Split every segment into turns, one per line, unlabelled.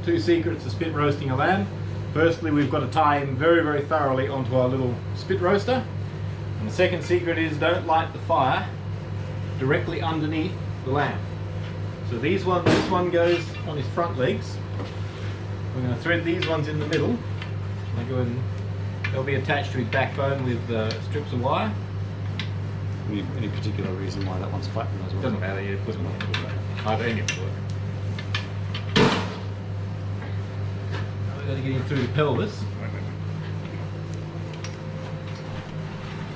Two secrets to spit roasting a lamb. Firstly, we've got to tie him very, very thoroughly onto our little spit roaster. And the second secret is don't light the fire directly underneath the lamb. So this one goes on his front legs. We're going to thread these ones in the middle. They'll be attached to his backbone with strips of wire.
Any particular reason why that one's flat as well?
Doesn't matter, you put them on. Either any of it work. Now we've got to get him through the pelvis.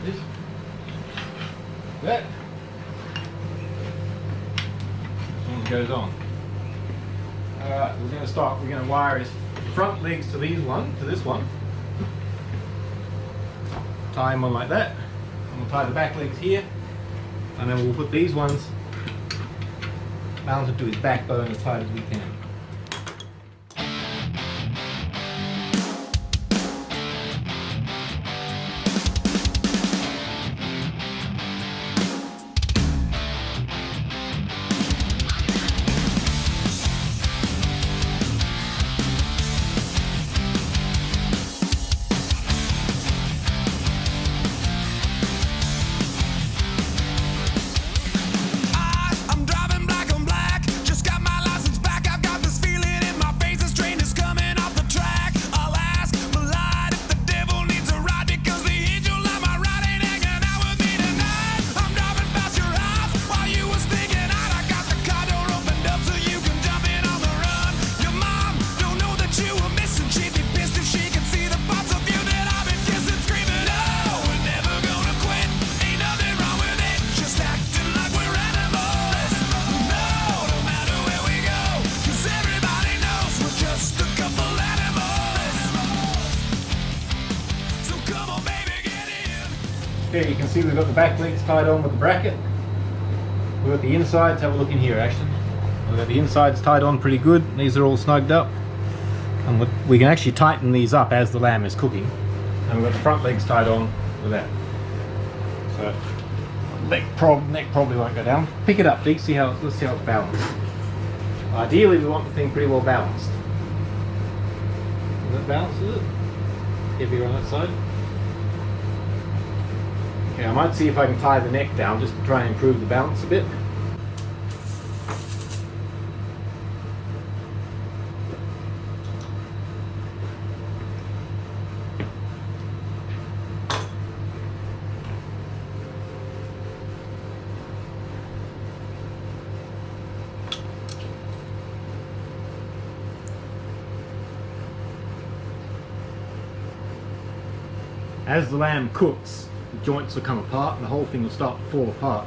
This. That. This one goes on. Alright, we're going to start. We're going to wire his front legs to this one. Tie him on like that. And we'll tie the back legs here. And then we'll put these ones mounted to his backbone as tight as we can. Okay, you can see we've got the back legs tied on with the bracket. We've got the insides. Have a look in here, Ashton. We've got the insides tied on pretty good. These are all snugged up. And we can actually tighten these up as the lamb is cooking. And we've got the front legs tied on with that. So neck probably won't go down. Pick it up, Deke. Let's see how it's balanced. Ideally, we want the thing pretty well balanced. Is that balanced, is it? Heavier on that side. Okay, I might see if I can tie the neck down just to try and improve the balance a bit. As the lamb cooks, the joints will come apart and the whole thing will start to fall apart.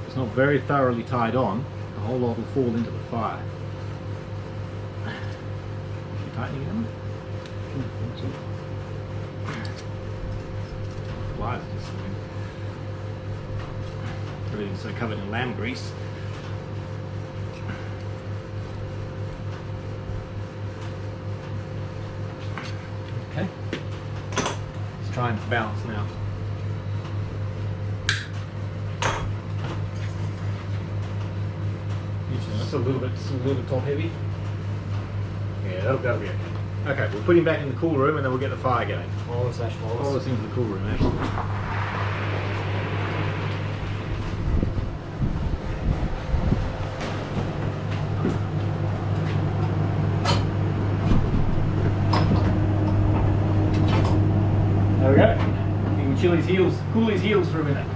If it's not very thoroughly tied on, the whole lot will fall into the fire. You tightening it on? Why is this thing? Everything's so covered in lamb grease. Okay. Let's try and balance now. Just a little bit top heavy. Yeah, that'll be okay. Okay, we'll put him back in the cool room and then we'll get the fire going.
All this
into the cool room, actually. There we go. You can chill his heels, cool his heels for a minute.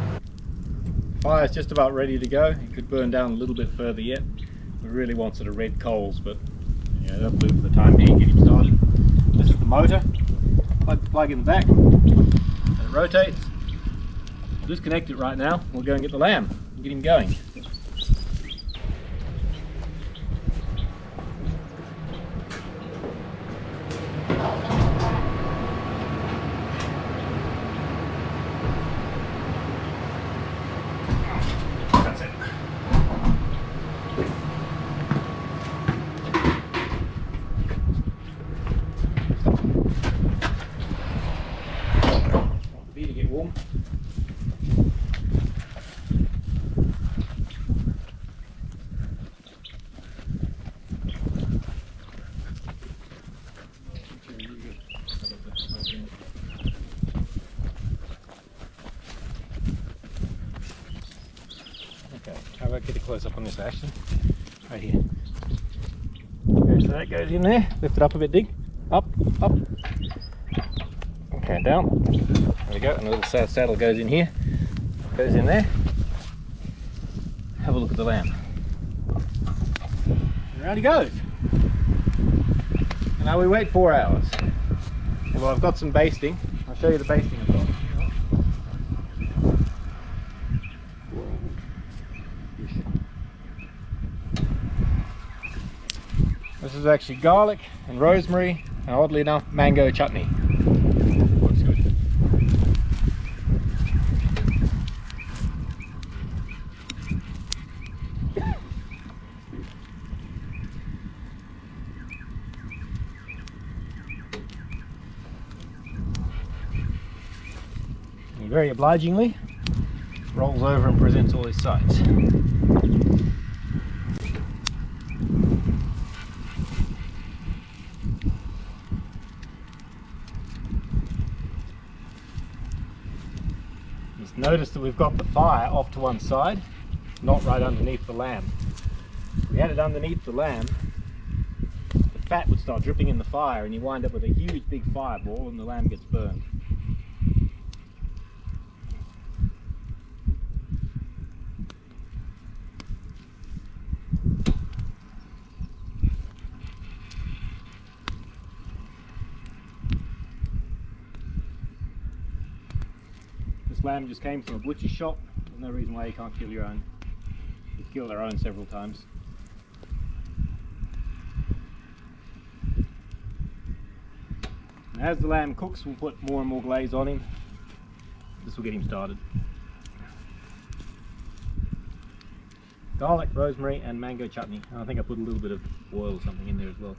Fire's just about ready to go. It could burn down a little bit further yet. We really want sort of red coals, but yeah, that'll do for the time being. Get him started. This is the motor. Plug in the back. And it rotates. We'll disconnect it right now. We'll go and get the lamb and get him going. close up on this action. Right here. Okay, so that goes in there. Lift it up a bit, Dig. Up, up. Okay, down. There we go. And a little saddle goes in here. Goes in there. Have a look at the lamb. And around he goes. And now we wait 4 hours. Well, I've got some basting. I'll show you the basting I've got. This is actually garlic and rosemary and, oddly enough, mango chutney. Looks good. He very obligingly rolls over and presents all his sides. Notice that we've got the fire off to one side, not right underneath the lamb. If we had it underneath the lamb, the fat would start dripping in the fire and you wind up with a huge big fireball and the lamb gets burned. Lamb just came from a butcher's shop. There's no reason why you can't kill your own. We've killed our own several times. And as the lamb cooks, we'll put more and more glaze on him. This will get him started. Garlic, rosemary and mango chutney. And I think I put a little bit of oil or something in there as well.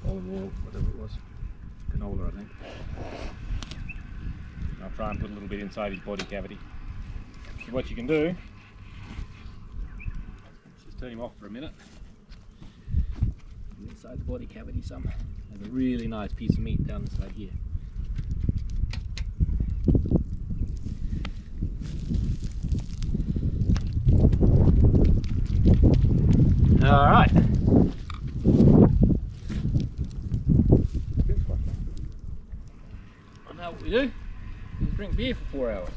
Olive oil, whatever it was. Canola, I think. I'll try and put a little bit inside his body cavity. So what you can do, just turn him off for a minute. Inside the body cavity some. There's a really nice piece of meat down inside here. Alright. Now what we do is drink beer for 4 hours.